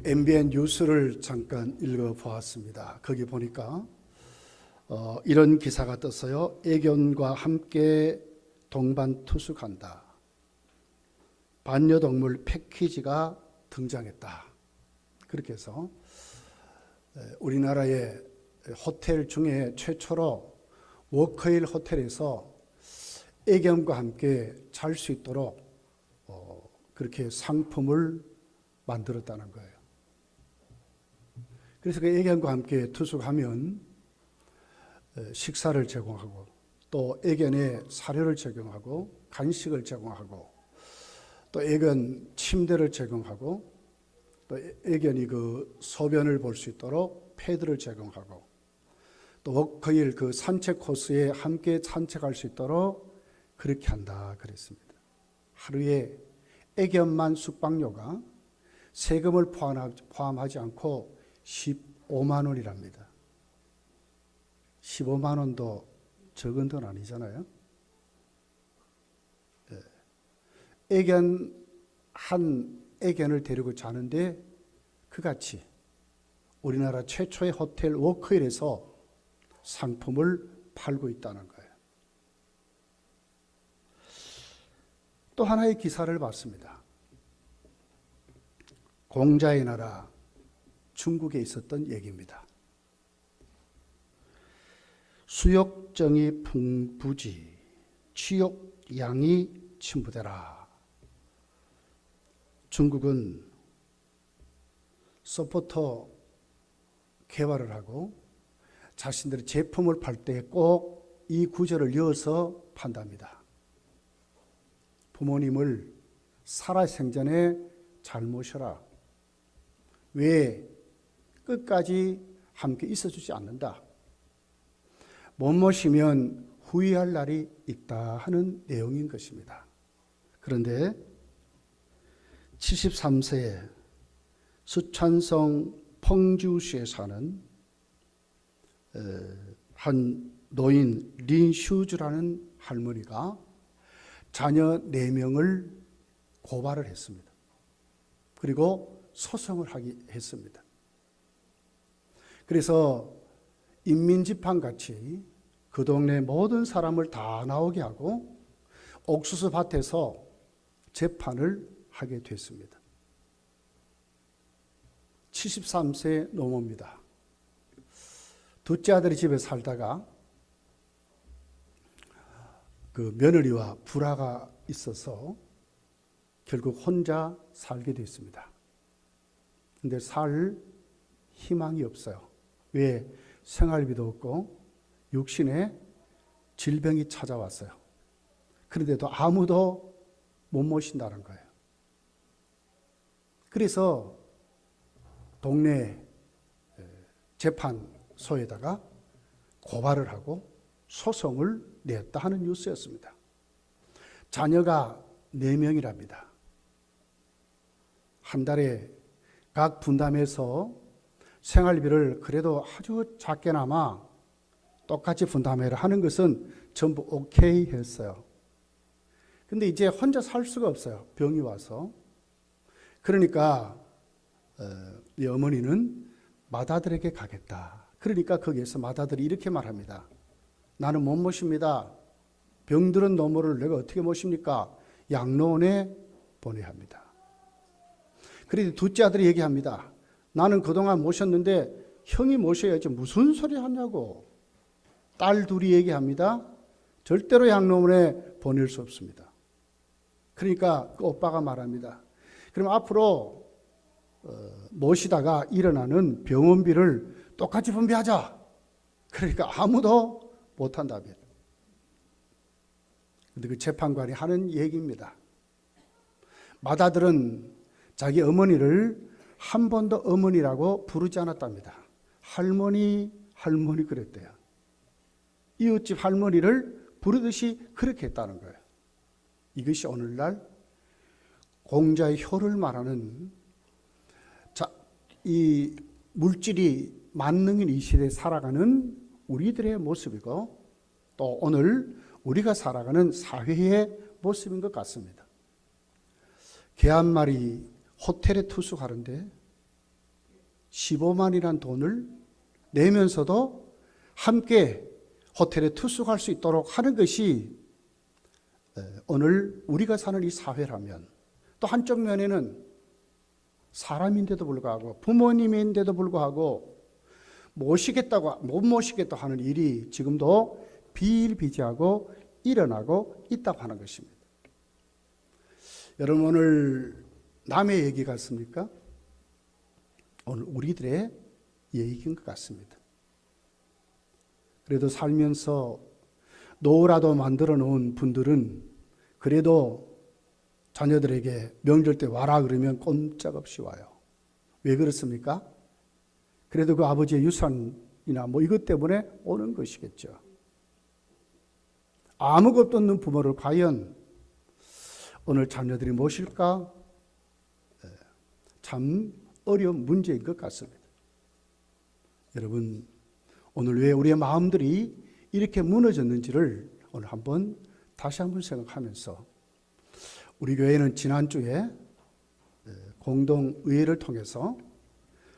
MBN 뉴스를 잠깐 읽어보았습니다. 거기 보니까 이런 기사가 떴어요. 애견과 함께 동반 투숙한다. 반려동물 패키지가 등장했다. 그렇게 해서 우리나라의 호텔 중에 최초로 워커힐 호텔에서 애견과 함께 잘 수 있도록 그렇게 상품을 만들었다는 거예요. 그래서 그 애견과 함께 투숙하면 식사를 제공하고 또 애견에 사료를 제공하고 간식을 제공하고 또 애견 침대를 제공하고 또 애견이 그 소변을 볼 수 있도록 패드를 제공하고 또 워커힐 그 산책 코스에 함께 산책할 수 있도록 그렇게 한다 그랬습니다. 하루에 애견만 숙박료가 세금을 포함하지 않고 15만 원이랍니다. 15만 원도 적은 돈 아니잖아요. 애견 한 애견을 데리고 자는데 그같이 우리나라 최초의 호텔 워커힐에서 상품을 팔고 있다는 거예요. 또 하나의 기사를 봤습니다. 공자의 나라 중국에 있었던 얘기입니다. 수욕정이 풍부지 취욕양이 침부되라. 중국은 소프트 개발을 하고 자신들의 제품을 팔 때 꼭 이 구절을 이어서 판답니다. 부모님을 살아생전에 잘 모셔라. 왜 끝까지 함께 있어주지 않는다. 못 모시면 후회할 날이 있다 하는 내용인 것입니다. 그런데 73세에 수촨성 펑주시에 사는 한 노인 린슈즈라는 할머니가 자녀 4명을 고발을 했습니다. 그리고 소송을 했습니다. 그래서 인민재판같이 그 동네 모든 사람을 다 나오게 하고 옥수수 밭에서 재판을 하게 됐습니다. 73세 노모입니다. 둘째 아들이 집에 살다가 그 며느리와 불화가 있어서 결국 혼자 살게 됐습니다. 근데 살 희망이 없어요. 왜? 생활비도 없고 육신에 질병이 찾아왔어요. 그런데도 아무도 못 모신다는 거예요. 그래서 동네 재판소에다가 고발을 하고 소송을 냈다 하는 뉴스였습니다. 자녀가 4명이랍니다. 한 달에 각 분담해서 생활비를 그래도 아주 작게나마 똑같이 분담해라 하는 것은 전부 오케이 했어요. 근데 이제 혼자 살 수가 없어요. 병이 와서. 그러니까 이 어머니는 맏아들에게 가겠다. 그러니까 거기에서 맏아들이 이렇게 말합니다. 나는 못 모십니다. 병들은 노모를 내가 어떻게 모십니까? 양로원에 보내야 합니다. 그래도 둘째 아들이 얘기합니다. 나는 그동안 모셨는데 형이 모셔야지 무슨 소리 하냐고. 딸 둘이 얘기합니다. 절대로 양로원에 보낼 수 없습니다. 그러니까 그 오빠가 말합니다. 그럼 앞으로 모시다가 일어나는 병원비를 똑같이 분배하자. 그러니까 아무도 못한다며. 그런데 그 재판관이 하는 얘기입니다. 맏아들은 자기 어머니를 한 번도 어머니라고 부르지 않았답니다. 할머니 그랬대요. 이웃집 할머니를 부르듯이 그렇게 했다는 거예요. 이것이 오늘날 공자의 효를 말하는 이 물질이 만능인 이 시대에 살아가는 우리들의 모습이고 또 오늘 우리가 살아가는 사회의 모습인 것 같습니다. 개 한 마리 호텔에 투숙하는데 15만이라는 돈을 내면서도 함께 호텔에 투숙할 수 있도록 하는 것이 오늘 우리가 사는 이 사회라면, 또 한쪽 면에는 사람인데도 불구하고 부모님인데도 불구하고 못 모시겠다고 하는 일이 지금도 비일비재하고 일어나고 있다고 하는 것입니다. 여러분, 오늘 남의 얘기 같습니까? 오늘 우리들의 얘기인 것 같습니다. 그래도 살면서 노라도 만들어 놓은 분들은 그래도 자녀들에게 명절 때 와라 그러면 꼼짝없이 와요. 왜 그렇습니까? 그래도 그 아버지의 유산이나 이것 때문에 오는 것이겠죠. 아무것도 없는 부모를 과연 오늘 자녀들이 모실까? 참 어려운 문제인 것 같습니다. 여러분, 오늘 왜 우리의 마음들이 이렇게 무너졌는지를 오늘 다시 한번 생각하면서, 우리 교회는 지난주에 공동의회를 통해서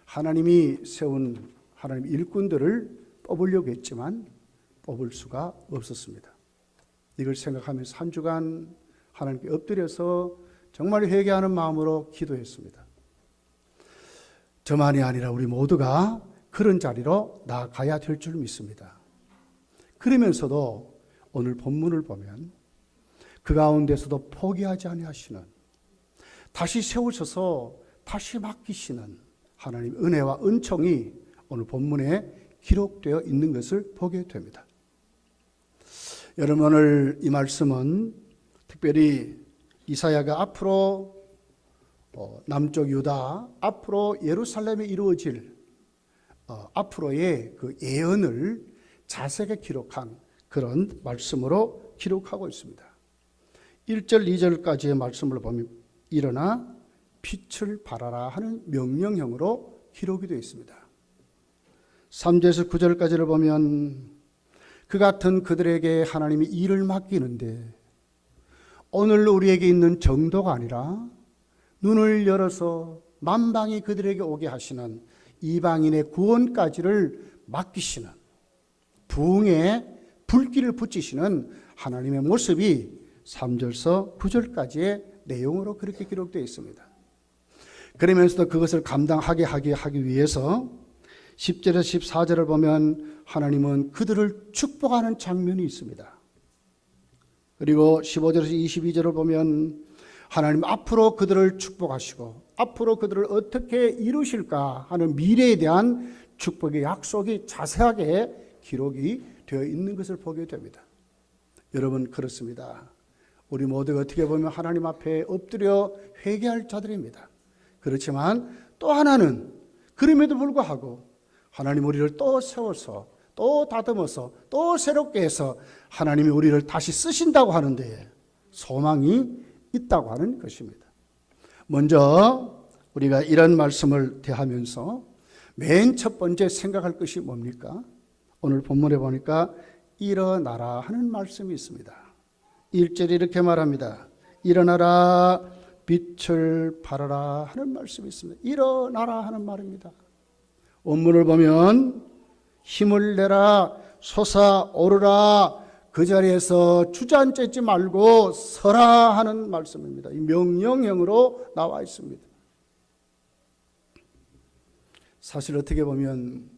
하나님이 세운 하나님 일꾼들을 뽑으려고 했지만 뽑을 수가 없었습니다. 이걸 생각하면서 한 주간 하나님께 엎드려서 정말 회개하는 마음으로 기도했습니다. 저만이 아니라 우리 모두가 그런 자리로 나아가야 될 줄 믿습니다. 그러면서도 오늘 본문을 보면 그 가운데서도 포기하지 아니하시는, 다시 세우셔서 다시 맡기시는 하나님의 은혜와 은총이 오늘 본문에 기록되어 있는 것을 보게 됩니다. 여러분, 오늘 이 말씀은 특별히 이사야가 앞으로 남쪽 유다, 앞으로 예루살렘에 이루어질 앞으로의 그 예언을 자세하게 기록한 그런 말씀으로 기록하고 있습니다. 1절, 2절까지의 말씀을 보면 일어나 빛을 발하라 하는 명령형으로 기록이 되어 있습니다. 3절에서 9절까지를 보면 그 같은 그들에게 하나님이 일을 맡기는데 오늘 우리에게 있는 정도가 아니라 눈을 열어서 만방이 그들에게 오게 하시는 이방인의 구원까지를 맡기시는, 부흥에 불길을 붙이시는 하나님의 모습이 3절서 9절까지의 내용으로 그렇게 기록되어 있습니다. 그러면서도 그것을 감당하게 하기 위해서 10절에서 14절을 보면 하나님은 그들을 축복하는 장면이 있습니다. 그리고 15절에서 22절을 보면 하나님 앞으로 그들을 축복하시고 앞으로 그들을 어떻게 이루실까 하는 미래에 대한 축복의 약속이 자세하게 기록이 되어 있는 것을 보게 됩니다. 여러분, 그렇습니다. 우리 모두가 어떻게 보면 하나님 앞에 엎드려 회개할 자들입니다. 그렇지만 또 하나는 그럼에도 불구하고 하나님 우리를 또 세워서 또 다듬어서 또 새롭게 해서 하나님이 우리를 다시 쓰신다고 하는데 소망이 있다고 하는 것입니다. 먼저 우리가 이런 말씀을 대하면서 맨 첫 번째 생각할 것이 뭡니까? 오늘 본문에 보니까 일어나라 하는 말씀이 있습니다. 1절에 이렇게 말합니다. 일어나라 빛을 발하라 하는 말씀이 있습니다. 일어나라 하는 말입니다. 원문을 보면 힘을 내라, 솟아오르라, 그 자리에서 주저앉지 말고 서라 하는 말씀입니다. 이 명령형으로 나와 있습니다. 사실 어떻게 보면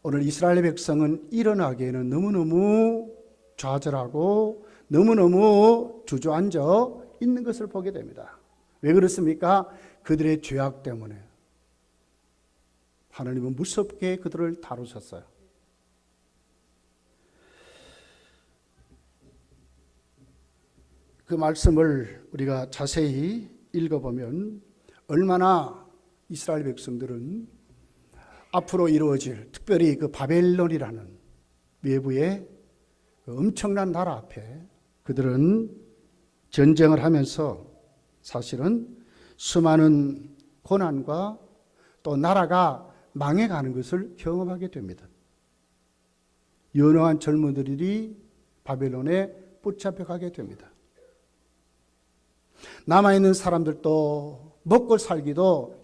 오늘 이스라엘 백성은 일어나기에는 너무너무 좌절하고 너무너무 주저앉아 있는 것을 보게 됩니다. 왜 그렇습니까? 그들의 죄악 때문에 하나님은 무섭게 그들을 다루셨어요. 그 말씀을 우리가 자세히 읽어보면 얼마나 이스라엘 백성들은 앞으로 이루어질 특별히 그 바벨론이라는 외부의 그 엄청난 나라 앞에 그들은 전쟁을 하면서 사실은 수많은 고난과 또 나라가 망해가는 것을 경험하게 됩니다. 연호한 젊은이들이 바벨론에 붙잡혀 가게 됩니다. 남아있는 사람들도 먹고 살기도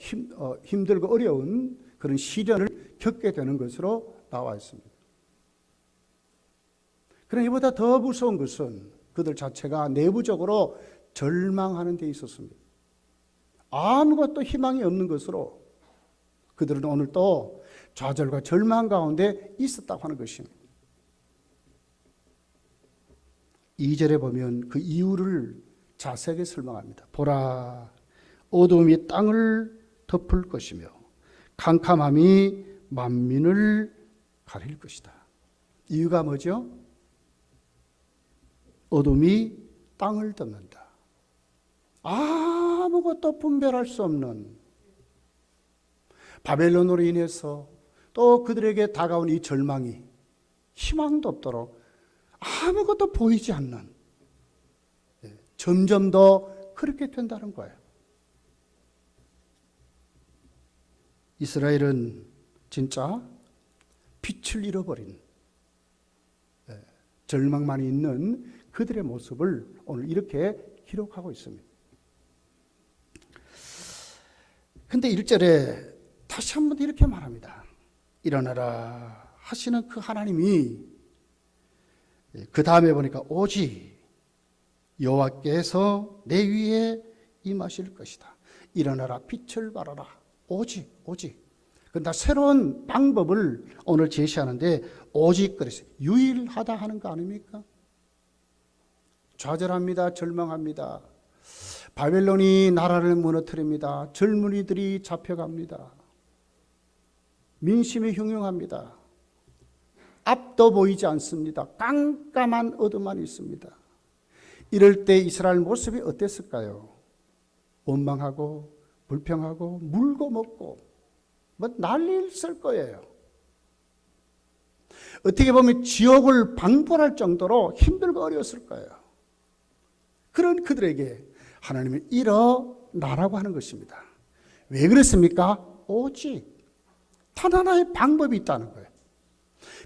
힘들고 어려운 그런 시련을 겪게 되는 것으로 나와 있습니다. 그러나 이보다 더 무서운 것은 그들 자체가 내부적으로 절망하는 데 있었습니다. 아무것도 희망이 없는 것으로 그들은 오늘 또 좌절과 절망 가운데 있었다고 하는 것입니다. 2절에 보면 그 이유를 자세하게 설명합니다. 보라, 어둠이 땅을 덮을 것이며 캄캄함이 만민을 가릴 것이다. 이유가 뭐죠? 어둠이 땅을 덮는다. 아무것도 분별할 수 없는 바벨론으로 인해서 또 그들에게 다가온 이 절망이 희망도 없도록 아무것도 보이지 않는, 점점 더 그렇게 된다는 거예요. 이스라엘은 진짜 빛을 잃어버린, 절망만 있는 그들의 모습을 오늘 이렇게 기록하고 있습니다. 근데 1절에 다시 한번 이렇게 말합니다. 일어나라 하시는 그 하나님이 그 다음에 보니까 오직 여호와께서 내 위에 임하실 것이다. 일어나라, 빛을 발하라. 오직. 근데 새로운 방법을 오늘 제시하는데 오직 그래서 유일하다 하는 거 아닙니까? 좌절합니다. 절망합니다. 바벨론이 나라를 무너뜨립니다. 젊은이들이 잡혀갑니다. 민심이 흉흉합니다. 앞도 보이지 않습니다. 깜깜한 어둠만 있습니다. 이럴 때 이스라엘 모습이 어땠을까요? 원망하고 불평하고 물고 먹고 뭐 난리를 쓸 거예요. 어떻게 보면 지옥을 방불할 정도로 힘들고 어려웠을 거예요. 그런 그들에게 하나님은 일어나라고 하는 것입니다. 왜 그렇습니까? 오직 단 하나의 방법이 있다는 거예요.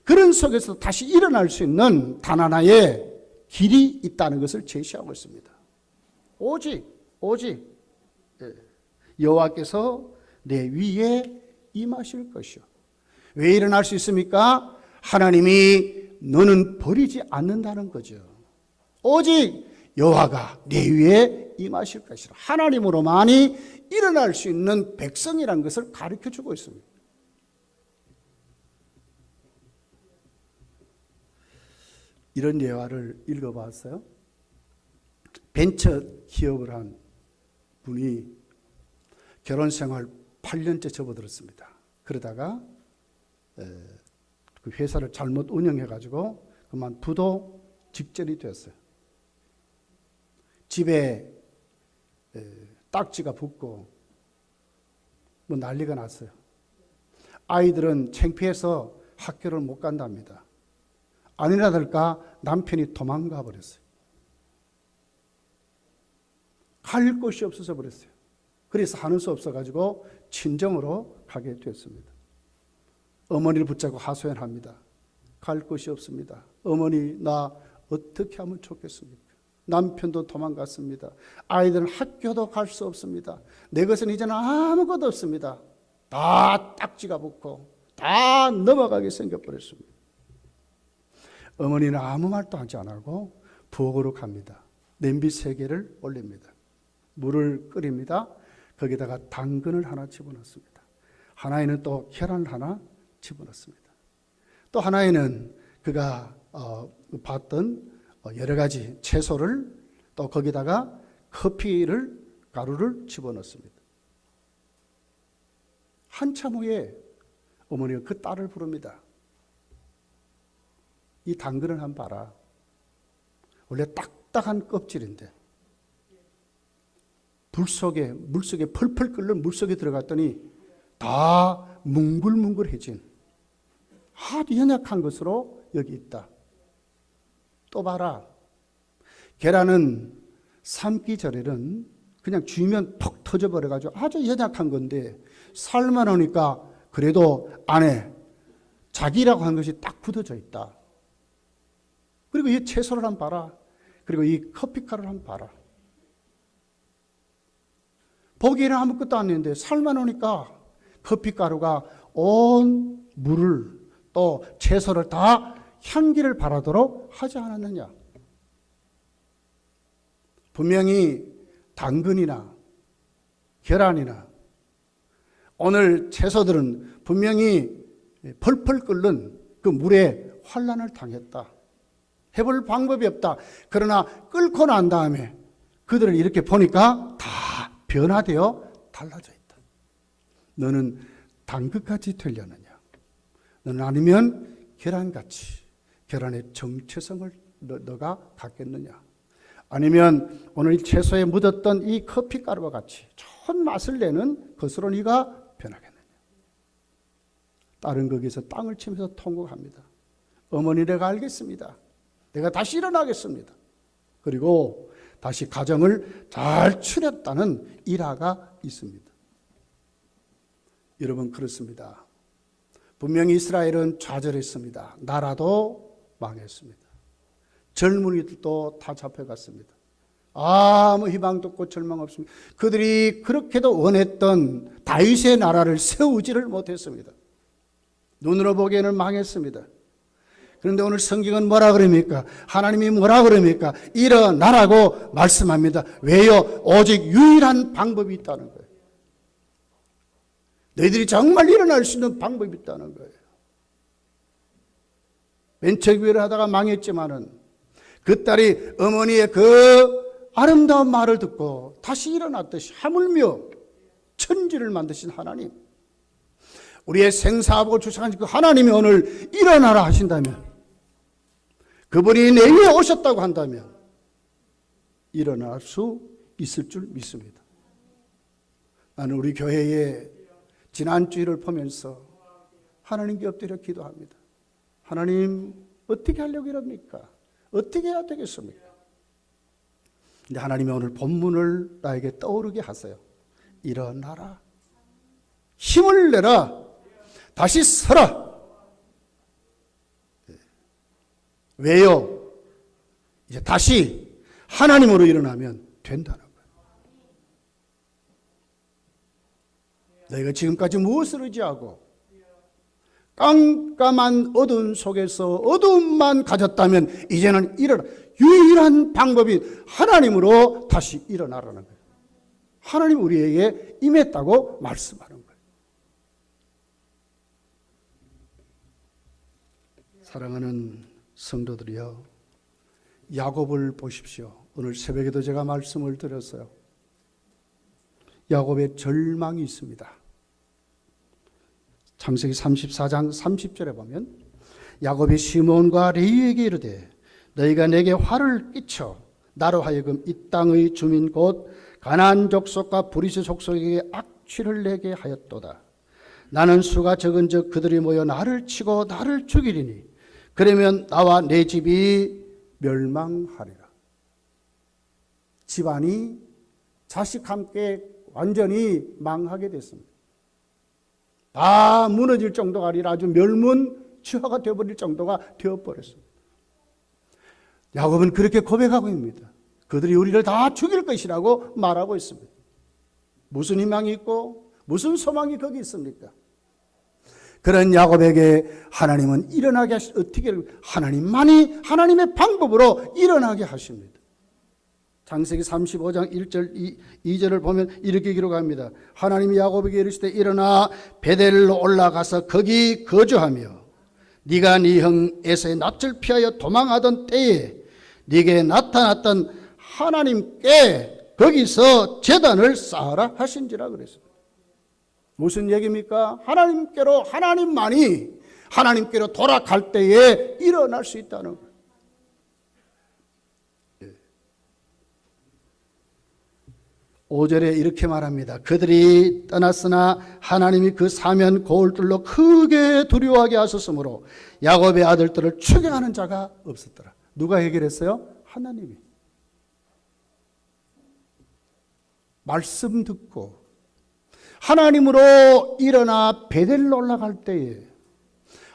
그런 속에서 다시 일어날 수 있는 단 하나의 길이 있다는 것을 제시하고 있습니다. 오직 여호와께서 내 위에 임하실 것이요. 왜 일어날 수 있습니까? 하나님이 너는 버리지 않는다는 거죠. 오직 여호와가 내 위에 임하실 것이라. 하나님으로만이 일어날 수 있는 백성이라는 것을 가르쳐주고 있습니다. 이런 예화를 읽어봤어요. 벤처 기업을 한 분이 결혼 생활 8년째 접어들었습니다. 그러다가 그 회사를 잘못 운영해가지고 그만두도 직전이 됐어요. 집에 딱지가 붙고 뭐 난리가 났어요. 아이들은 창피해서 학교를 못 간답니다. 아니나 다를까 남편이 도망가 버렸어요. 갈 곳이 없어져 버렸어요. 그래서 하는 수 없어가지고 친정으로 가게 됐습니다. 어머니를 붙잡고 하소연합니다. 갈 곳이 없습니다. 어머니, 나 어떻게 하면 좋겠습니까? 남편도 도망갔습니다. 아이들은 학교도 갈 수 없습니다. 내 것은 이제는 아무것도 없습니다. 다 딱지가 붙고 다 넘어가게 생겨버렸습니다. 어머니는 아무 말도 하지 않고 부엌으로 갑니다. 냄비 3개를 올립니다. 물을 끓입니다. 거기다가 당근을 하나 집어넣습니다. 하나에는 또 계란을 하나 집어넣습니다. 또 하나에는 그가 봤던 여러 가지 채소를 또 거기다가 커피를 가루를 집어넣습니다. 한참 후에 어머니가 그 딸을 부릅니다. 이 당근을 한번 봐라. 원래 딱딱한 껍질인데 물속에 펄펄 끓는 물속에 들어갔더니 다 뭉글뭉글해진 아주 연약한 것으로 여기 있다. 또 봐라. 계란은 삶기 전에는 그냥 쥐면 퍽 터져버려가지고 아주 연약한 건데 삶아 놓으니까 그래도 안에 자기라고 하는 것이 딱 굳어져 있다. 그리고 이 채소를 한번 봐라. 그리고 이 커피가루를 한번 봐라. 보기에는 아무것도 안 있는데 삶아 놓으니까 커피가루가 온 물을 또 채소를 다 향기를 바라도록 하지 않았느냐. 분명히 당근이나 계란이나 오늘 채소들은 분명히 펄펄 끓는 그 물에 환난을 당했다. 해볼 방법이 없다. 그러나 끓고 난 다음에 그들을 이렇게 보니까 다 변화되어 달라져 있다. 너는 당근같이 되려느냐? 너는 아니면 계란같이, 계란의 정체성을 너가 갖겠느냐? 아니면 오늘 채소에 묻었던 이 커피가루와 같이 좋은 맛을 내는 것으로 네가 변하겠느냐? 딸은 거기서 땅을 치면서 통곡합니다. 어머니, 내가 알겠습니다. 내가 다시 일어나겠습니다. 그리고 다시 가정을 잘 추렸다는 일화가 있습니다. 여러분, 그렇습니다. 분명히 이스라엘은 좌절했습니다. 나라도 망했습니다. 젊은이들도 다 잡혀갔습니다. 아무 희망도 없고 절망 없습니다. 그들이 그렇게도 원했던 다윗의 나라를 세우지를 못했습니다. 눈으로 보기에는 망했습니다. 그런데 오늘 성경은 뭐라 그럽니까? 하나님이 뭐라 그럽니까? 일어나라고 말씀합니다. 왜요? 오직 유일한 방법이 있다는 거예요. 너희들이 정말 일어날 수 있는 방법이 있다는 거예요. 벤처교회를 하다가 망했지만은 그 딸이 어머니의 그 아름다운 말을 듣고 다시 일어났듯이 하물며 천지를 만드신 하나님, 우리의 생사하고 주창하신 그 하나님이 오늘 일어나라 하신다면, 그분이 내 위에 오셨다고 한다면 일어날 수 있을 줄 믿습니다. 나는 우리 교회에 지난 주일을 보면서 하나님께 엎드려 기도합니다. 하나님, 어떻게 하려고 이럽니까? 어떻게 해야 되겠습니까? 근데 하나님이 오늘 본문을 나에게 떠오르게 하세요. 일어나라. 힘을 내라. 다시 서라. 왜요? 이제 다시 하나님으로 일어나면 된다는 거예요. 너희가 지금까지 무엇을 의지하고 깜깜한 어두움 속에서 어두움만 가졌다면 이제는 일어나. 유일한 방법이 하나님으로 다시 일어나라는 거예요. 하나님 우리에게 임했다고 말씀하는 거예요. 사랑하는 성도들이여, 야곱을 보십시오. 오늘 새벽에도 제가 말씀을 드렸어요. 야곱의 절망이 있습니다. 창세기 34장 30절에 보면 야곱이 시몬과 레위에게 이르되 너희가 내게 화를 끼쳐 나로 하여금 이 땅의 주민 곧 가나안 족속과 브리스 족속에게 악취를 내게 하였도다. 나는 수가 적은즉 그들이 모여 나를 치고 나를 죽이리니 그러면 나와 내 집이 멸망하리라. 집안이 자식 함께 완전히 망하게 됐습니다. 다 무너질 정도가 아니라 아주 멸문치화가 되어버릴 정도가 되어버렸습니다. 야곱은 그렇게 고백하고 있습니다. 그들이 우리를 다 죽일 것이라고 말하고 있습니다. 무슨 희망이 있고 무슨 소망이 거기 있습니까? 그런 야곱에게 하나님은 일어나게 어떻게 하나님만이 하나님의 방법으로 일어나게 하십니다. 창세기 35장 1절 2절을 보면 이렇게 기록합니다. 하나님이 야곱에게 이르시되 일어나 베델로 올라가서 거기 거주하며 네가 네 형 에서의 낯을 피하여 도망하던 때에 네게 나타났던 하나님께 거기서 제단을 쌓아라 하신지라 그랬습니다. 무슨 얘기입니까? 하나님께로 하나님만이 하나님께로 돌아갈 때에 일어날 수 있다는 거예요. 5절에 이렇게 말합니다. 그들이 떠났으나 하나님이 그 사면 거울들로 크게 두려워하게 하셨으므로 야곱의 아들들을 추격하는 자가 없었더라. 누가 해결했어요? 하나님이. 말씀 듣고 하나님으로 일어나 베델로 올라갈 때에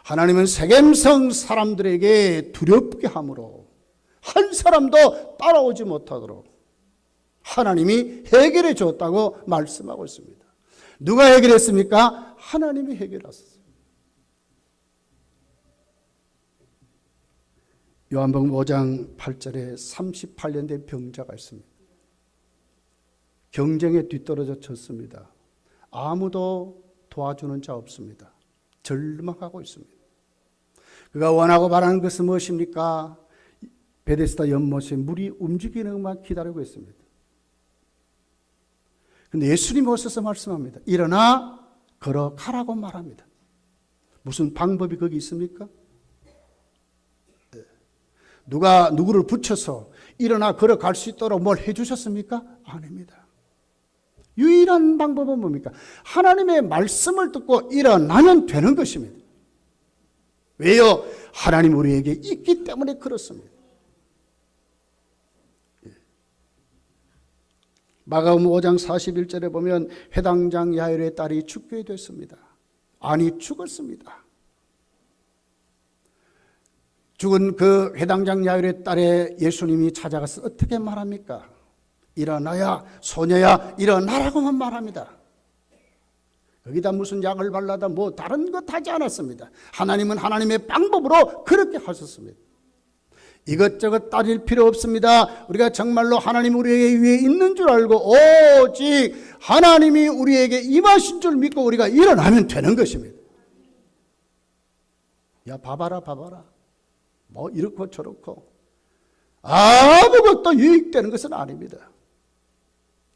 하나님은 세겜성 사람들에게 두렵게 함으로 한 사람도 따라오지 못하도록 하나님이 해결해 줬다고 말씀하고 있습니다. 누가 해결했습니까? 하나님이 해결하셨어요. 요한복음 5장 8절에 38년 된 병자가 있습니다. 경쟁에 뒤떨어져 졌습니다. 아무도 도와주는 자 없습니다. 절망하고 있습니다. 그가 원하고 바라는 것은 무엇입니까? 베데스다 연못에 물이 움직이는 것만 기다리고 있습니다. 그런데 예수님이 오셔서 말씀합니다. 일어나 걸어가라고 말합니다. 무슨 방법이 거기 있습니까? 누가 누구를 붙여서 일어나 걸어갈 수 있도록 뭘 해주셨습니까? 아닙니다. 유일한 방법은 뭡니까? 하나님의 말씀을 듣고 일어나면 되는 것입니다. 왜요? 하나님 우리에게 있기 때문에 그렇습니다. 마가복음 5장 41절에 보면 회당장 야일의 딸이 죽게 됐습니다. 아니 죽었습니다. 죽은 그 회당장 야일의 딸에 예수님이 찾아가서 어떻게 말합니까? 일어나야 소녀야 일어나라고만 말합니다. 거기다 무슨 약을 발라다 뭐 다른 것 하지 않았습니다. 하나님은 하나님의 방법으로 그렇게 하셨습니다. 이것저것 따질 필요 없습니다. 우리가 정말로 하나님 우리에게 위에 있는 줄 알고 오직 하나님이 우리에게 임하신 줄 믿고 우리가 일어나면 되는 것입니다. 야 봐봐라 뭐 이렇고 저렇고 아무것도 유익되는 것은 아닙니다.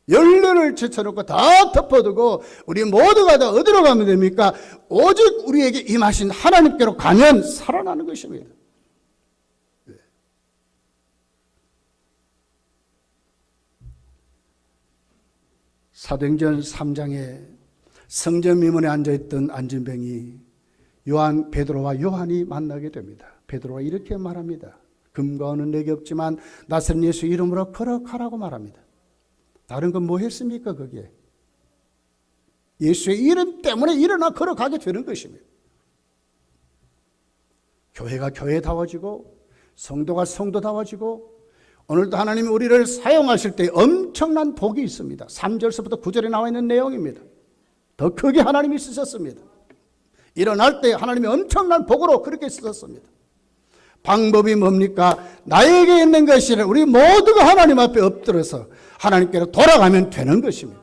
열려를 제쳐놓고 다 덮어두고 우리 모두가 다 어디로 가면 됩니까? 오직 우리에게 임하신 하나님께로 가면 살아나는 것입니다. 사도행전 3장에 성전 미문에 앉아있던 안진뱅이 베드로와 요한이 만나게 됩니다. 베드로가 이렇게 말합니다. 금과 은은 내게 없지만 나사렛 예수 이름으로 걸어가라고 말합니다. 다른 건 뭐 했습니까? 거기에 예수의 이름 때문에 일어나 걸어가게 되는 것입니다. 교회가 교회다워지고 성도가 성도다워지고 오늘도 하나님이 우리를 사용하실 때 엄청난 복이 있습니다. 3절서부터 9절에 나와 있는 내용입니다. 더 크게 하나님이 쓰셨습니다. 일어날 때 하나님이 엄청난 복으로 그렇게 쓰셨습니다. 방법이 뭡니까? 나에게 있는 것이 우리 모두가 하나님 앞에 엎드려서 하나님께로 돌아가면 되는 것입니다.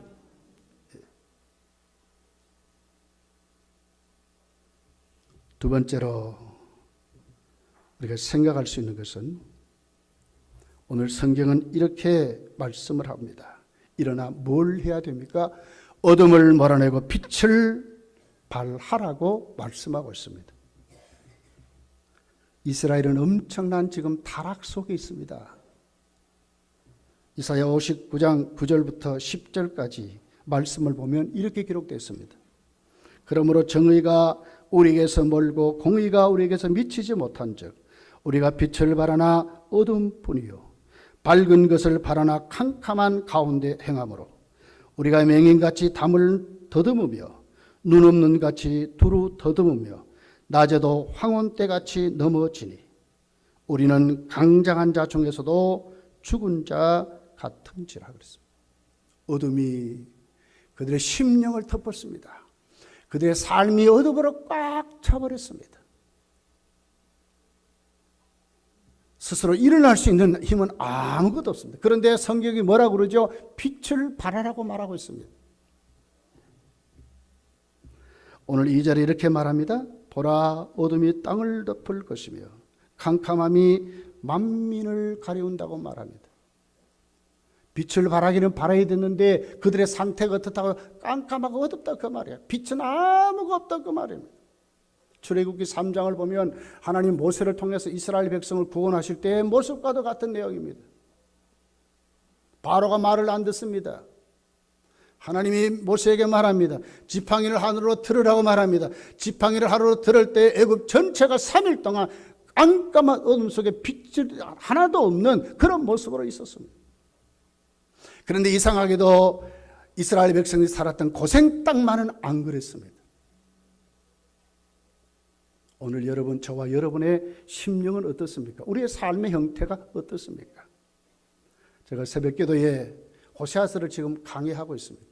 두 번째로 우리가 생각할 수 있는 것은 오늘 성경은 이렇게 말씀을 합니다. 일어나 뭘 해야 됩니까? 어둠을 몰아내고 빛을 발하라고 말씀하고 있습니다. 이스라엘은 엄청난 지금 타락 속에 있습니다. 이사야 59장 9절부터 10절까지 말씀을 보면 이렇게 기록되어 있습니다. 그러므로 정의가 우리에게서 멀고 공의가 우리에게서 미치지 못한즉 우리가 빛을 바라나 어둠뿐이요 밝은 것을 바라나 캄캄한 가운데 행함으로 우리가 맹인같이 담을 더듬으며 눈 없는 같이 두루 더듬으며 낮에도 황혼때같이 넘어지니 우리는 강장한 자 중에서도 죽은 자 같은지라 그랬습니다. 어둠이 그들의 심령을 덮었습니다. 그들의 삶이 어둠으로 꽉 차버렸습니다. 스스로 일어날 수 있는 힘은 아무것도 없습니다. 그런데 성경이 뭐라고 그러죠? 빛을 발하라고 말하고 있습니다. 오늘 2절에 이렇게 말합니다. 보라 어둠이 땅을 덮을 것이며 캄캄함이 만민을 가리운다고 말합니다. 빛을 발하기는 발해야 됐는데 그들의 상태가 어떻다고 깜깜하고 어둡다 그 말이야. 빛은 아무것도 없다 그 말입니다. 출애굽기 3장을 보면 하나님 모세를 통해서 이스라엘 백성을 구원하실 때의 모습과도 같은 내용입니다. 바로가 말을 안 듣습니다. 하나님이 모세에게 말합니다. 지팡이를 하늘로 들으라고 말합니다. 지팡이를 하늘로 들을 때 애굽 전체가 3일 동안 깜깜한 어둠 속에 빛이 하나도 없는 그런 모습으로 있었습니다. 그런데 이상하게도 이스라엘 백성이 살았던 고생 땅만은 안 그랬습니다. 오늘 여러분, 저와 여러분의 심령은 어떻습니까? 우리의 삶의 형태가 어떻습니까? 제가 새벽기도에 호세아서를 지금 강의하고 있습니다.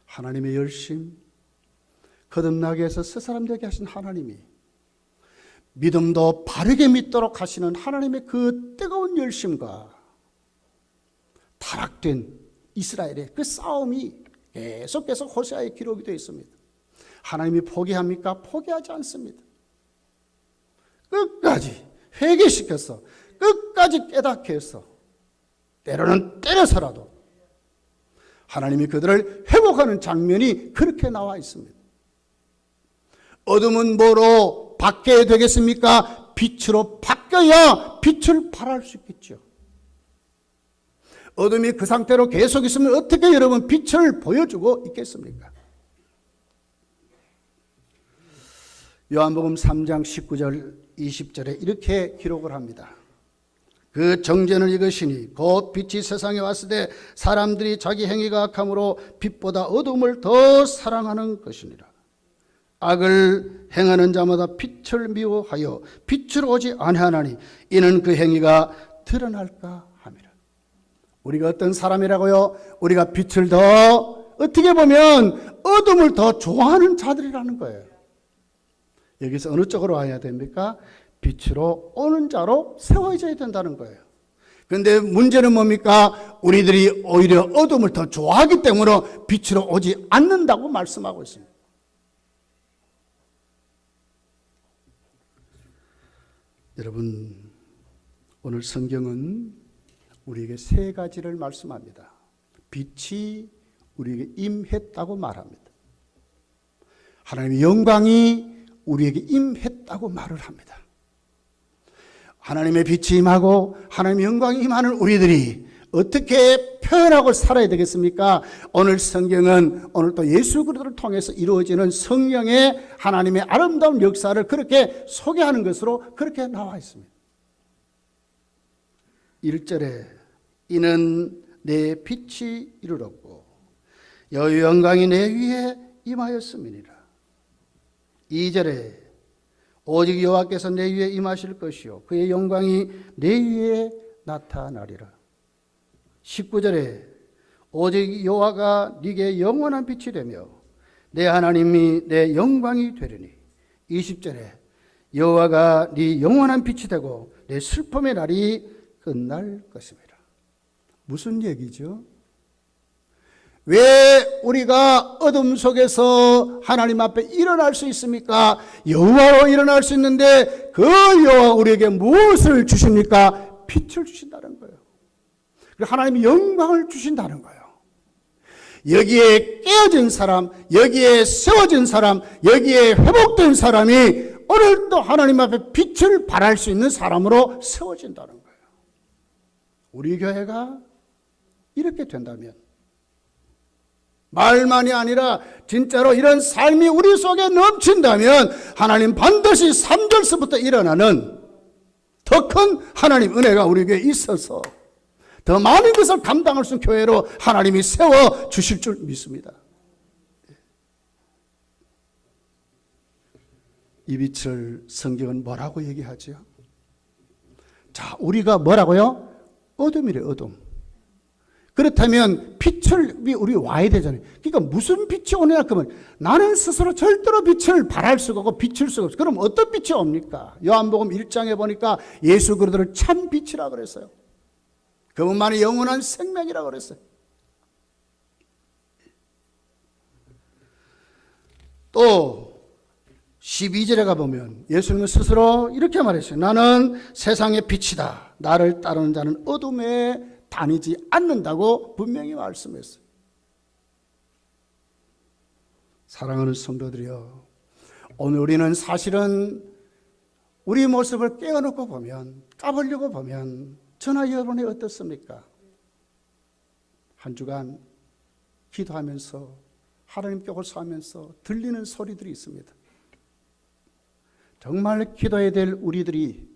하나님의 열심, 거듭나게 해서 새 사람 되게 하신 하나님이, 믿음도 바르게 믿도록 하시는 하나님의 그 뜨거운 열심과 타락된 이스라엘의 그 싸움이 계속해서 호세아에 기록이 되어 있습니다. 하나님이 포기합니까? 포기하지 않습니다. 끝까지 회개시켜서 끝까지 깨닫게 해서 때로는 때려서라도 하나님이 그들을 회복하는 장면이 그렇게 나와 있습니다. 어둠은 뭐로 바뀌어야 되겠습니까? 빛으로 바뀌어야 빛을 발할 수 있겠죠. 어둠이 그 상태로 계속 있으면 어떻게 여러분 빛을 보여주고 있겠습니까? 요한복음 3장 19절 20절에 이렇게 기록을 합니다. 그 정죄는 이것이니 곧 빛이 세상에 왔을 때 사람들이 자기 행위가 악함으로 빛보다 어둠을 더 사랑하는 것이니라. 악을 행하는 자마다 빛을 미워하여 빛으로 오지 아니하나니 이는 그 행위가 드러날까 함이라. 우리가 어떤 사람이라고요? 우리가 빛을 더 어떻게 보면 어둠을 더 좋아하는 자들이라는 거예요. 여기서 어느 쪽으로 와야 됩니까? 빛으로 오는 자로 세워져야 된다는 거예요. 그런데 문제는 뭡니까? 우리들이 오히려 어둠을 더 좋아하기 때문에 빛으로 오지 않는다고 말씀하고 있습니다. 여러분, 오늘 성경은 우리에게 세 가지를 말씀합니다. 빛이 우리에게 임했다고 말합니다. 하나님의 영광이 우리에게 임했다고 말을 합니다. 하나님의 빛이 임하고 하나님의 영광이 임하는 우리들이 어떻게 표현하고 살아야 되겠습니까? 오늘 성경은 오늘 또 예수 그리스도를 통해서 이루어지는 성령의 하나님의 아름다운 역사를 그렇게 소개하는 것으로 그렇게 나와 있습니다. 1절에 이는 내 빛이 이르렀고 여호와의 영광이 내 위에 임하였음이니라. 2절에 오직 여호와께서 내 위에 임하실 것이요 그의 영광이 내 위에 나타나리라. 19절에 오직 여호와가 네게 영원한 빛이 되며 내 하나님이 내 영광이 되리니. 20절에 여호와가 네 영원한 빛이 되고 내 슬픔의 날이 끝날 것입니다. 무슨 얘기죠? 왜 우리가 어둠 속에서 하나님 앞에 일어날 수 있습니까? 여호와로 일어날 수 있는데 그 여호와 우리에게 무엇을 주십니까? 빛을 주신다는 거예요. 하나님이 영광을 주신다는 거예요. 여기에 깨어진 사람, 여기에 세워진 사람, 여기에 회복된 사람이 오늘도 하나님 앞에 빛을 발할 수 있는 사람으로 세워진다는 거예요. 우리 교회가 이렇게 된다면, 말만이 아니라 진짜로 이런 삶이 우리 속에 넘친다면 하나님 반드시 3절서부터 일어나는 더 큰 하나님 은혜가 우리에게 있어서 더 많은 것을 감당할 수 있는 교회로 하나님이 세워주실 줄 믿습니다. 이 빛을 성경은 뭐라고 얘기하죠? 자, 우리가 뭐라고요? 어둠이래, 어둠. 그렇다면 빛을 우리 와야 되잖아요. 그러니까 무슨 빛이 오느냐 그러면 나는 스스로 절대로 빛을 발할 수가 없고 비칠 수가 없어요. 그럼 어떤 빛이 옵니까? 요한복음 1장에 보니까 예수 그리스도를 참 빛이라고 그랬어요. 그분만이 영원한 생명이라고 그랬어요. 또 12절에 가보면 예수님은 스스로 이렇게 말했어요. 나는 세상의 빛이다. 나를 따르는 자는 어둠에 다니지 않는다고 분명히 말씀했어요. 사랑하는 성도들이여, 오늘 우리는 사실은 우리 모습을 깨어놓고 보면, 까보려고 보면 저나 여러분이 어떻습니까? 한 주간 기도하면서 하나님께 호소하면서 들리는 소리들이 있습니다. 정말 기도해야 될 우리들이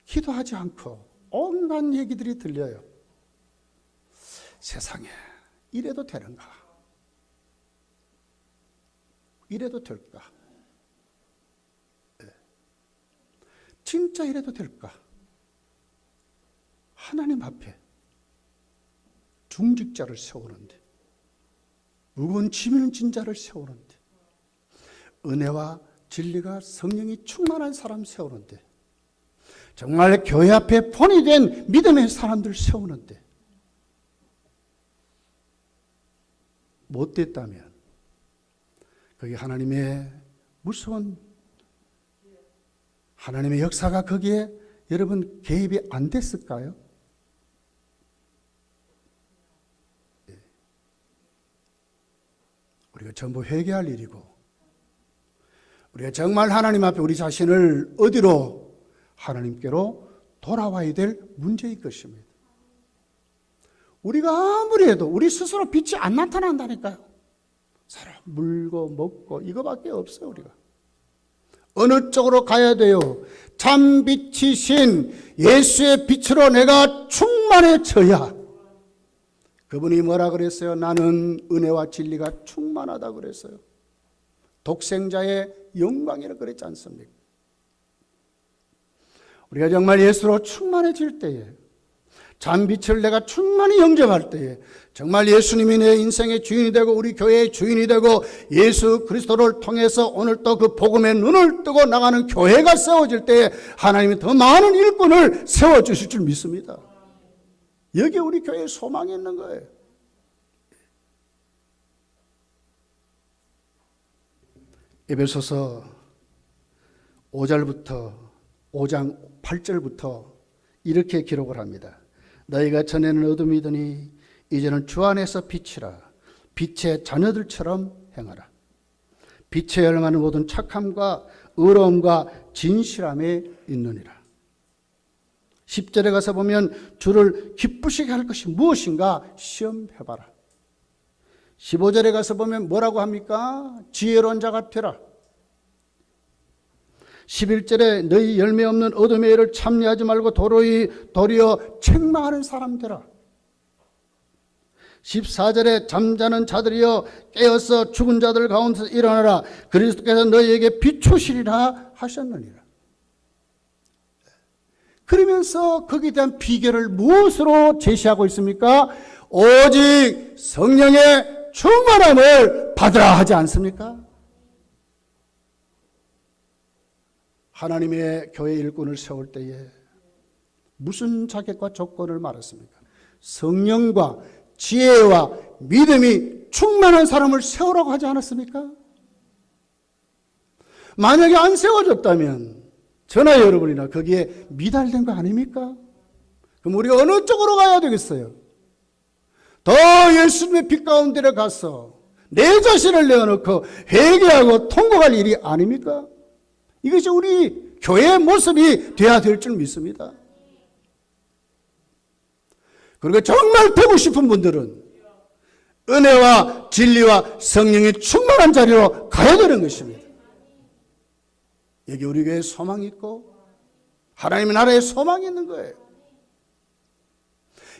기도하지 않고 온갖 얘기들이 들려요. 세상에 이래도 되는가? 이래도 될까? 진짜 이래도 될까? 하나님 앞에 중직자를 세우는데 무거운 짐을 진 자를 세우는데, 은혜와 진리가 성령이 충만한 사람 세우는데, 정말 교회 앞에 본이 된 믿음의 사람들 세우는데, 못됐다면 그게 하나님의 무서운 하나님의 역사가 거기에 여러분 개입이 안 됐을까요? 우리가 전부 회개할 일이고, 우리가 정말 하나님 앞에 우리 자신을 어디로? 하나님께로 돌아와야 될 문제일 것입니다. 우리가 아무리 해도 우리 스스로 빛이 안 나타난다니까요. 사람 물고 먹고 이거밖에 없어요. 우리가 어느 쪽으로 가야 돼요? 참 빛이신 예수의 빛으로 내가 충만해져야. 그분이 뭐라 그랬어요? 나는 은혜와 진리가 충만하다 그랬어요. 독생자의 영광이라 그랬지 않습니까? 우리가 정말 예수로 충만해질 때에, 참빛을 내가 충만히 영접할 때에, 정말 예수님이 내 인생의 주인이 되고 우리 교회의 주인이 되고 예수 그리스도를 통해서 오늘 또 그 복음의 눈을 뜨고 나가는 교회가 세워질 때에 하나님이 더 많은 일꾼을 세워주실 줄 믿습니다. 여기에 우리 교회의 소망이 있는 거예요. 에베소서 5장 8절부터 이렇게 기록을 합니다. 너희가 전에는 어둠이더니 이제는 주 안에서 빛이라. 빛의 자녀들처럼 행하라. 빛의 열매는 모든 착함과 의로움과 진실함에 있느니라. 10절에 가서 보면 주를 기쁘시게 할 것이 무엇인가 시험해봐라. 15절에 가서 보면 뭐라고 합니까? 지혜로운 자가 되라. 11절에 너희 열매 없는 어둠의 일을 참여하지 말고 도리어 책망하는 사람 되라. 14절에 잠자는 자들이여 깨어서 죽은 자들 가운데서 일어나라. 그리스도께서 너희에게 비추시리라 하셨느니라. 그러면서 거기에 대한 비결을 무엇으로 제시하고 있습니까? 오직 성령의 충만함을 받으라 하지 않습니까? 하나님의 교회 일꾼을 세울 때에 무슨 자격과 조건을 말했습니까? 성령과 지혜와 믿음이 충만한 사람을 세우라고 하지 않았습니까? 만약에 안 세워졌다면 저나 여러분이나 거기에 미달된 거 아닙니까? 그럼 우리가 어느 쪽으로 가야 되겠어요? 더 예수님의 빛 가운데 가서 내 자신을 내어놓고 회개하고 통곡할 일이 아닙니까? 이것이 우리 교회의 모습이 되어야 될 줄 믿습니다. 그리고 정말 되고 싶은 분들은 은혜와 진리와 성령이 충만한 자리로 가야 되는 것입니다. 여기 우리 교회에 소망이 있고 하나님의 나라에 소망이 있는 거예요.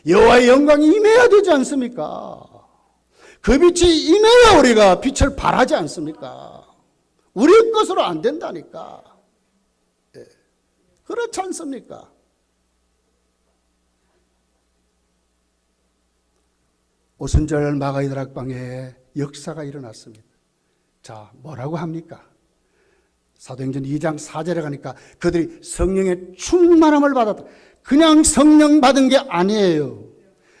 여호와의 영광이 임해야 되지 않습니까? 그 빛이 임해야 우리가 빛을 발하지 않습니까? 우리 것으로 안 된다니까. 예. 그렇지 않습니까? 오순절 마가이 다락방에 역사가 일어났습니다. 자, 뭐라고 합니까? 사도행전 2장 4절에 가니까 그들이 성령의 충만함을 받았다. 그냥 성령 받은 게 아니에요.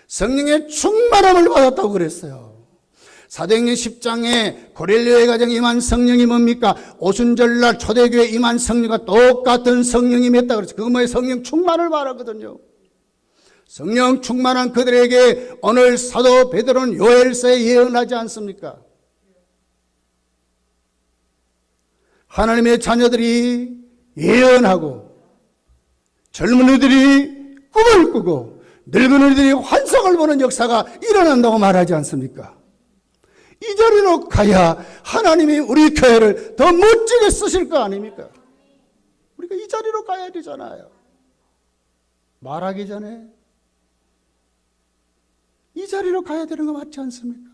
성령의 충만함을 받았다고 그랬어요. 사도행전 10장에 고넬료의 가정에 임한 성령이 뭡니까? 오순절날 초대교회에 임한 성령과 똑같은 성령이 맺다 그랬어요. 그거 뭐예요? 성령 충만을 말하거든요. 성령 충만한 그들에게 오늘 사도 베드로는 요엘서에 예언하지 않습니까? 하나님의 자녀들이 예언하고 젊은이들이 꿈을 꾸고 늙은이들이 환상을 보는 역사가 일어난다고 말하지 않습니까? 이 자리로 가야 하나님이 우리 교회를 더 멋지게 쓰실 거 아닙니까? 우리가 이 자리로 가야 되잖아요. 말하기 전에 이 자리로 가야 되는 거 맞지 않습니까?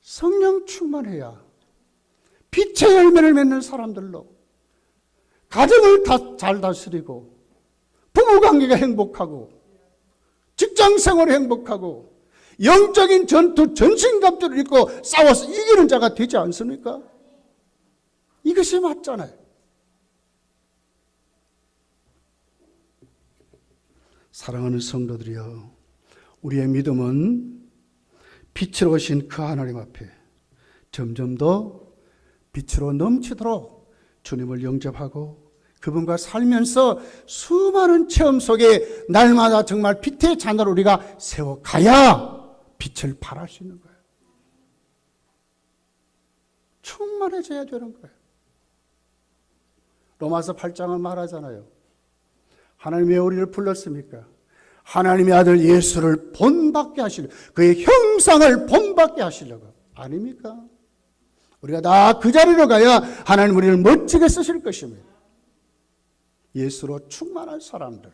성령 충만해야 빛의 열매를 맺는 사람들로 가정을 잘 다스리고 부부관계가 행복하고 직장생활이 행복하고 영적인 전투, 전신갑주를 입고 싸워서 이기는 자가 되지 않습니까? 이것이 맞잖아요. 사랑하는 성도들이여, 우리의 믿음은 빛으로 오신 그 하나님 앞에 점점 더 빛으로 넘치도록 주님을 영접하고 그분과 살면서 수많은 체험 속에 날마다 정말 빛의 잔을 우리가 세워가야 빛을 발할 수 있는 거예요. 충만해져야 되는 거예요. 로마서 8장은 말하잖아요. 하나님이 왜 우리를 불렀습니까? 하나님의 아들 예수를 본받게 하시려고, 그의 형상을 본받게 하시려고. 아닙니까? 우리가 다 그 자리로 가야 하나님 우리를 멋지게 쓰실 것입니다. 예수로 충만한 사람들,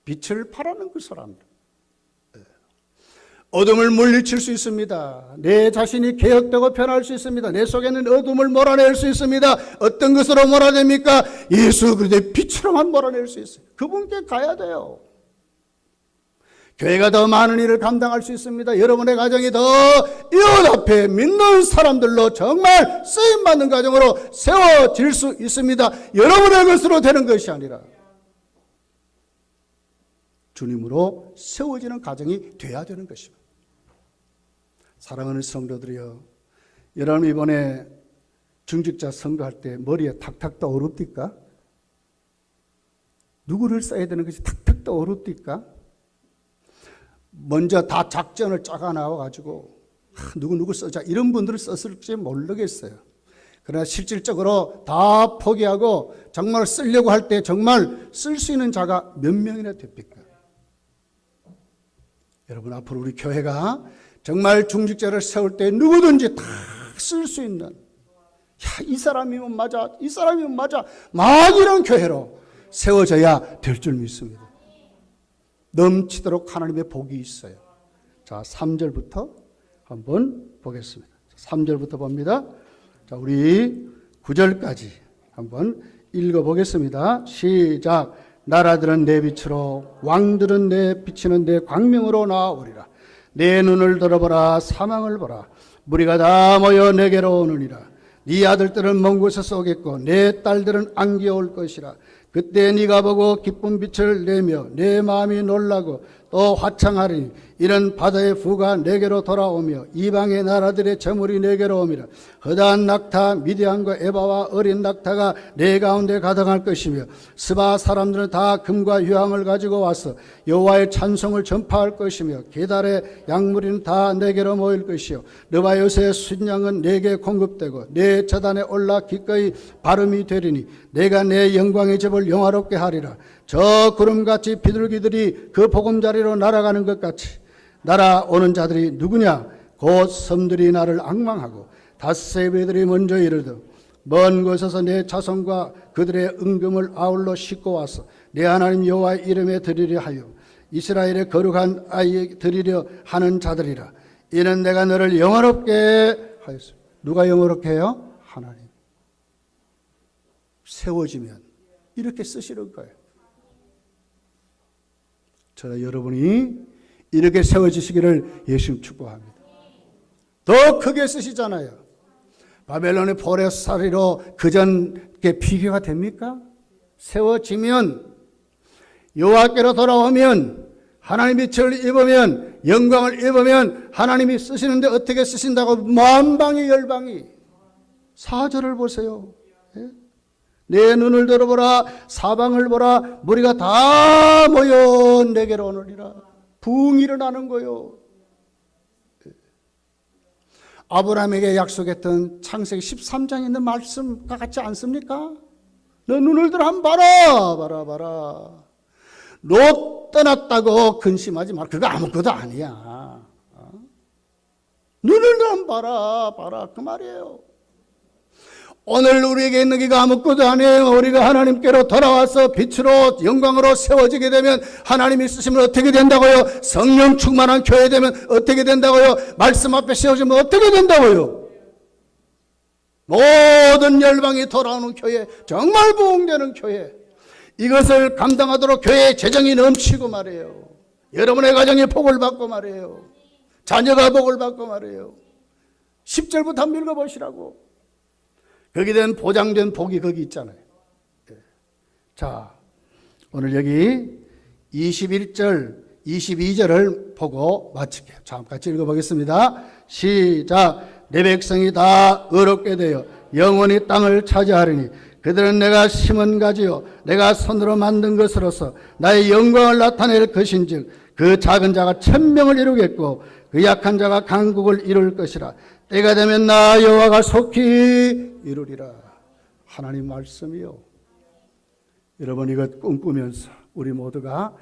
빛을 발하는 그 사람들, 어둠을 물리칠 수 있습니다. 내 자신이 개혁되고 변할 수 있습니다. 내 속에는 어둠을 몰아낼 수 있습니다. 어떤 것으로 몰아냅니까? 예수 그리스도의 빛으로만 몰아낼 수 있어요. 그분께 가야 돼요. 교회가 더 많은 일을 감당할 수 있습니다. 여러분의 가정이 더 이웃 앞에 믿는 사람들로 정말 쓰임받는 가정으로 세워질 수 있습니다. 여러분의 것으로 되는 것이 아니라 주님으로 세워지는 가정이 돼야 되는 것입니다. 사랑하는 성도들이여, 여러분 이번에 중직자 선거할 때 머리에 탁탁 떠오릅니까? 누구를 써야 되는 것이 탁탁 떠오릅니까? 먼저 다 작전을 짜가 나와가지고 누구 써자 이런 분들을 썼을지 모르겠어요. 그러나 실질적으로 다 포기하고 정말 쓰려고 할 때 정말 쓸 수 있는 자가 몇 명이나 됩니까? 여러분, 앞으로 우리 교회가 정말 중직자를 세울 때 누구든지 다 쓸 수 있는, 이 사람이면 맞아, 이 사람이면 맞아, 막 이런 교회로 세워져야 될 줄 믿습니다. 넘치도록 하나님의 복이 있어요. 자, 3절부터 한번 보겠습니다. 3절부터 봅니다. 자, 우리 9절까지 한번 읽어보겠습니다. 시작. 나라들은 내 빛으로, 왕들은 내 비치는 내 광명으로 나아오리라. 내 눈을 들어보라, 사망을 보라. 무리가 다 모여 내게로 오느니라. 네 아들들은 먼 곳에서 오겠고 내 딸들은 안겨올 것이라. 그때 네가 보고 기쁜 빛을 내며 내 마음이 놀라고 또 화창하리니 이런 바다의 부가 내게로 돌아오며 이방의 나라들의 재물이 내게로 오미라. 허다한 낙타 미디안과 에바와 어린 낙타가 내 가운데 가득할 것이며 스바 사람들은 다 금과 유황을 가지고 와서 여호와의 찬송을 전파할 것이며 게달의 양무리는 다 내게로 모일 것이요 느바요새의 순양은 내게 공급되고 내 제단에 올라 기꺼이 발음이 되리니 내가 내 영광의 집을 영화롭게 하리라. 저 구름같이 비둘기들이 그 보금자리로 날아가는 것 같이 날아오는 자들이 누구냐? 곧 섬들이 나를 앙망하고 닷새 배들이 먼저 이르듯 먼 곳에서 내 자손과 그들의 은금을 아울러 싣고 와서 내 하나님 여호와의 이름에 드리려 하여 이스라엘의 거룩한 아이에 드리려 하는 자들이라. 이는 내가 너를 영화롭게 하였습니다. 누가 영화롭게 해요? 하나님. 세워지면 이렇게 쓰시는 거예요. 저와 여러분이 이렇게 세워지시기를 예수님 축복합니다. 더 크게 쓰시잖아요. 바벨론의 포레사리로 그전께 비교가 됩니까? 세워지면, 여호와께로 돌아오면, 하나님의 빛을 입으면, 영광을 입으면 하나님이 쓰시는데 어떻게 쓰신다고 만방이 열방이. 4절을 보세요. 내 눈을 들어보라, 사방을 보라, 무리가 다 모여 내게로 오느니라. 부흥이 일어나는 거요. 아브라함에게 약속했던 창세기 13장에 있는 말씀과 같지 않습니까? 너 눈을 들어 한번 봐라. 롯 떠났다고 근심하지 마. 그거 아무것도 아니야. 눈을 들어 한번 봐라. 그 말이에요. 오늘 우리에게 있는 게 아무것도 아니에요. 우리가 하나님께로 돌아와서 빛으로 영광으로 세워지게 되면 하나님이 쓰시면 어떻게 된다고요? 성령 충만한 교회 되면 어떻게 된다고요? 말씀 앞에 세워지면 어떻게 된다고요? 모든 열방이 돌아오는 교회, 정말 부흥되는 교회, 이것을 감당하도록 교회의 재정이 넘치고 말이에요. 여러분의 가정이 복을 받고 말이에요. 자녀가 복을 받고 말이에요. 10절부터 한번 읽어보시라고. 거기에 대한 보장된 복이 거기 있잖아요. 자, 오늘 여기 21절, 22절을 보고 마칠게요. 자, 같이 읽어보겠습니다. 시작. 내 백성이 다 의롭게 되어 영원히 땅을 차지하리니 그들은 내가 심은 가지요 내가 손으로 만든 것으로서 나의 영광을 나타낼 것인즉 그 작은 자가 1000명을 이루겠고 그 약한 자가 강국을 이룰 것이라. 때가 되면 나 여호와가 속히 이루리라. 하나님 말씀이요. 여러분 이것 꿈꾸면서 우리 모두가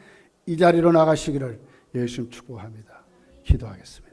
이 자리로 나가시기를 예수님 축복합니다. 기도하겠습니다.